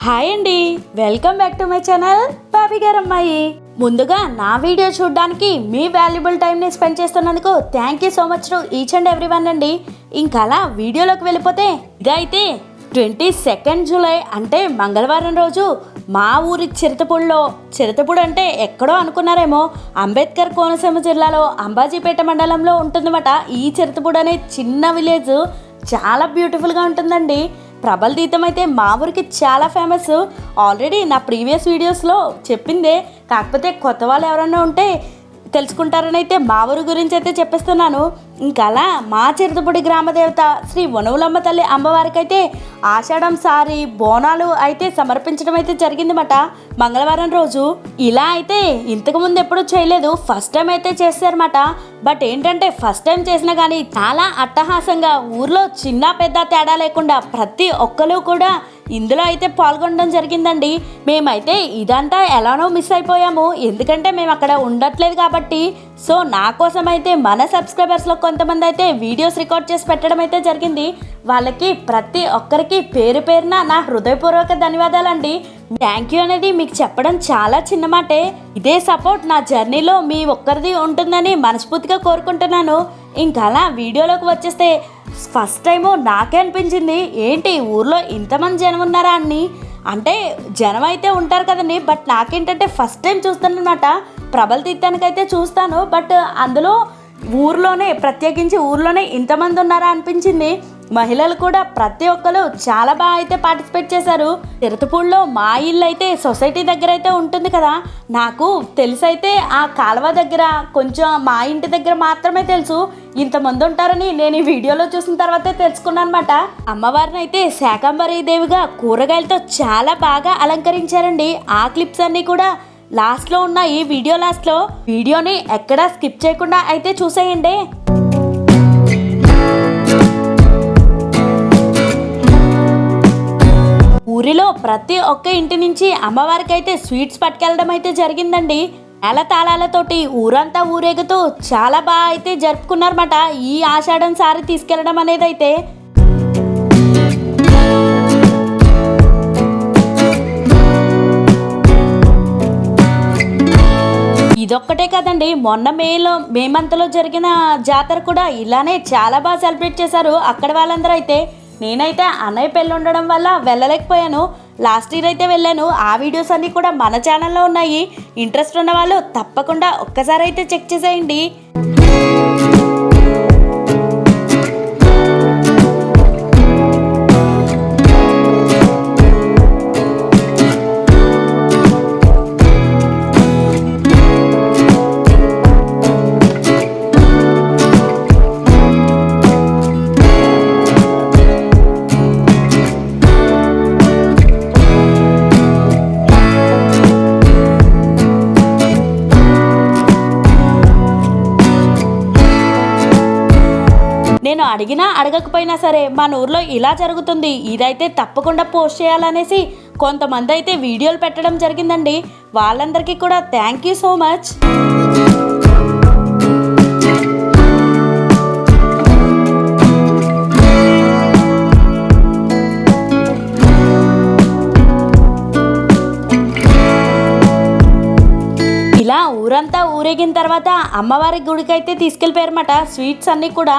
Hi అండి, welcome back to my channel Bobby గారు అమ్మాయి. ముందుగా నా వీడియో చూడడానికి మీ వాల్యుబుల్ టైంని స్పెండ్ చేస్తున్నందుకు thank you so much to each and every one అండి. ఇంకా అలా వీడియోలోకి వెళ్ళిపోతే ఇదైతే 22 జూలై అంటే మంగళవారం రోజు మా ఊరి చిరుతపూడి అంటే ఎక్కడో అనుకున్నారేమో, అంబేద్కర్ కోనసీమ జిల్లాలో అంబాజీపేట మండలంలో ఉంటుందన్నమాట. ఈ చిరుతపూడి అనే చిన్న విలేజ్ చాలా బ్యూటిఫుల్గా ఉంటుందండి. ప్రబలదీతం అయితే మా ఊరికి చాలా ఫేమస్. ఆల్రెడీ నా ప్రీవియస్ వీడియోస్లో చెప్పిందే, కాకపోతే కొత్త వాళ్ళు ఎవరైనా ఉంటే తెలుసుకుంటారని అయితే మా ఊరి గురించి అయితే చెప్పేస్తున్నాను. ఇంకా అలా మా చిరుతపూడి గ్రామదేవత శ్రీ వనవులమ్మ తల్లి అమ్మవారికి అయితే ఆషాఢం సారి బోనాలు అయితే సమర్పించడం అయితే జరిగిందన్నమాట మంగళవారం రోజు. ఇలా అయితే ఇంతకుముందు ఎప్పుడూ చేయలేదు, ఫస్ట్ టైం అయితే చేస్తారన్నమాట. బట్ ఏంటంటే ఫస్ట్ టైం చేసినా కానీ చాలా అట్టహాసంగా ఊర్లో చిన్న పెద్ద తేడా లేకుండా ప్రతి ఒక్కరు కూడా ఇందులో అయితే పాల్గొనడం జరిగిందండి. మేమైతే ఇదంతా ఎలానో మిస్ అయిపోయాము, ఎందుకంటే మేము అక్కడ ఉండట్లేదు కాబట్టి. సో నా కోసం అయితే మన సబ్స్క్రైబర్స్లో కొంతమంది అయితే వీడియోస్ రికార్డ్ చేసి పెట్టడం అయితే జరిగింది. వాళ్ళకి ప్రతి ఒక్కరికి పేరు పేరున నా హృదయపూర్వక ధన్యవాదాలండి. థ్యాంక్ యూ అనేది మీకు చెప్పడం చాలా చిన్న మాటే. ఇదే సపోర్ట్ నా జర్నీలో మీ ఒక్కరిది ఉంటుందని మనస్ఫూర్తిగా కోరుకుంటున్నాను. ఇంకా అలా వీడియోలోకి వచ్చేస్తే ఫస్ట్ టైము నాకే అనిపించింది, ఏంటి ఊర్లో ఇంతమంది జనం ఉన్నారా అని. అంటే జనం అయితే ఉంటారు కదండి, బట్ నాకేంటంటే ఫస్ట్ టైం చూస్తానన్నమాట. ప్రబలతీర్థానికైతే చూస్తాను, బట్ అందులో ప్రత్యేకించి ఊర్లోనే ఇంతమంది ఉన్నారా అనిపించింది. మహిళలు కూడా ప్రతి ఒక్కరు చాలా బాగా అయితే పార్టిసిపేట్ చేశారు. చిరుతపూడిలో మా ఇల్లు అయితే సొసైటీ దగ్గర అయితే ఉంటుంది కదా, నాకు తెలుసైతే ఆ కాలువ దగ్గర కొంచెం మా ఇంటి దగ్గర మాత్రమే తెలుసు. ఇంతమంది ఉంటారని నేను ఈ వీడియోలో చూసిన తర్వాతే తెలుసుకున్నాను అనమాట. అమ్మవారిని అయితే శాకంబరీ దేవిగా కూరగాయలతో చాలా బాగా అలంకరించారండి. ఆ క్లిప్స్ అన్నీ కూడా లాస్ట్లో ఉన్న ఈ వీడియో లాస్ట్లో, వీడియోని ఎక్కడా స్కిప్ చేయకుండా అయితే చూసేయండి. ఊరిలో ప్రతి ఒక్క ఇంటి నుంచి అమ్మవారికి అయితే స్వీట్స్ పట్టుకెళ్ళడం అయితే జరిగిందండి. నేల తాళాలతోటి ఊరంతా ఊరేగుతూ చాలా బాగా అయితే జరుపుకున్నారన్నమాట ఈ ఆషాఢం సారి తీసుకెళ్లడం అనేది అయితే. ఇదొక్కటే కదండి, మొన్న మే మంత్లో జరిగిన జాతర కూడా ఇలానే చాలా బాగా సెలబ్రేట్ చేశారు అక్కడ వాళ్ళందరూ అయితే. నేనైతే అన్నయ్య పెళ్ళి ఉండడం వల్ల వెళ్ళలేకపోయాను. లాస్ట్ ఇయర్ అయితే వెళ్ళాను. ఆ వీడియోస్ అన్నీ కూడా మన ఛానల్లో ఉన్నాయి. ఇంట్రెస్ట్ ఉన్న వాళ్ళు తప్పకుండా ఒక్కసారి అయితే చెక్ చేసేయండి. నేను అడిగినా అడగకపోయినా సరే మన ఊర్లో ఇలా జరుగుతుంది, ఇదైతే తప్పకుండా పోస్ట్ చేయాలనేసి కొంతమంది అయితే వీడియోలు పెట్టడం జరిగిందండి. వాళ్ళందరికీ కూడా థ్యాంక్ యూ సో మచ్. ఇలా ఊరంతా ఊరేగిన తర్వాత అమ్మవారి గుడికి అయితే తీసుకెళ్ళిపోయారన్నమాట. స్వీట్స్ అన్నీ కూడా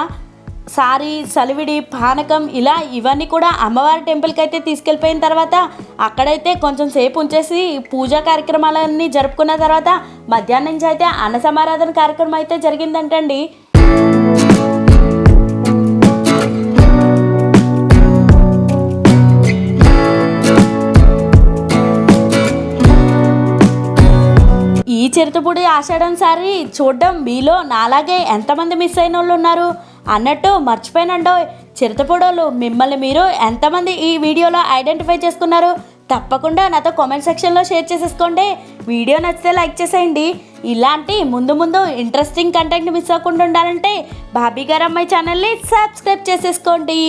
సారీ, సలివిడి, పానకం ఇలా ఇవన్నీ కూడా అమ్మవారి టెంపుల్కి అయితే తీసుకెళ్ళిపోయిన తర్వాత అక్కడైతే కొంచెం సేపు ఉంచేసి పూజా కార్యక్రమాలన్నీ జరుపుకున్న తర్వాత మధ్యాహ్నం నుంచి అయితే అన్న సమారాధన కార్యక్రమం అయితే జరిగిందంటండి. ఈ చిరుతపూడి ఆషాఢం సారి చూడడం మీలో నాలాగే ఎంతమంది మిస్ అయిన వాళ్ళు ఉన్నారు అన్నట్టు మర్చిపోయినండో. చిరుతపూడోళ్ళు మిమ్మల్ని మీరు ఎంతమంది ఈ వీడియోలో ఐడెంటిఫై చేసుకున్నారు తప్పకుండా నాతో కామెంట్ సెక్షన్లో షేర్ చేసేసుకోండి. వీడియో నచ్చితే లైక్ చేసేయండి. ఇలాంటి ముందు ఇంట్రెస్టింగ్ కంటెంట్ మిస్ అవ్వకుండా ఉండాలంటే బాబీ గారు అమ్మాయి ఛానల్ని సబ్స్క్రైబ్ చేసేసుకోండి.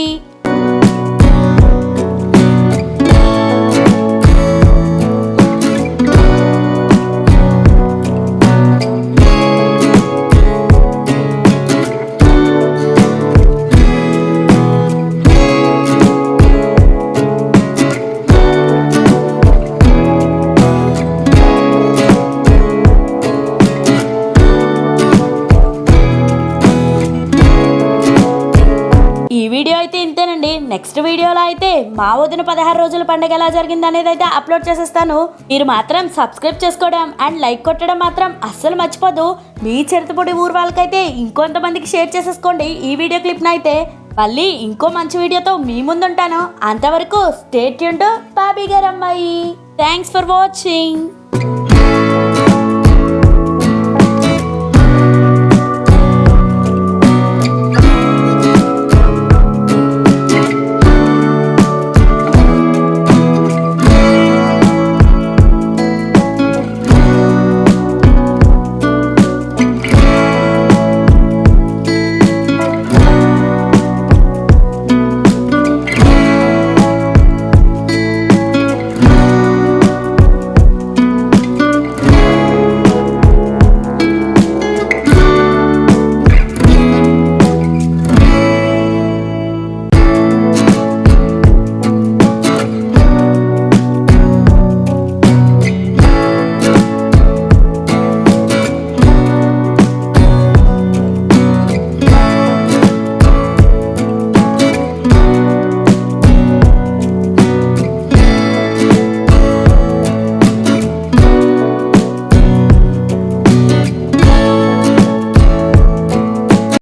మా వదిన 16 రోజుల పండుగ ఎలా జరిగింది అనేది అయితే అప్లోడ్ చేసేస్తాను. మీరు మాత్రం సబ్స్క్రైబ్ చేసుకోవడం అండ్ లైక్ కొట్టడం మాత్రం అస్సలు మర్చిపోదు. మీ చిరుతపూడి ఊరు వాళ్ళకైతే ఇంకొంతమందికి షేర్ చేసేసుకోండి ఈ వీడియో క్లిప్ని అయితే. మళ్ళీ ఇంకో మంచి వీడియోతో మీ ముందుంటాను. అంతవరకు స్టే ట్యూన్డ్ బాబీ గారు అమ్మాయి. Thanks for watching.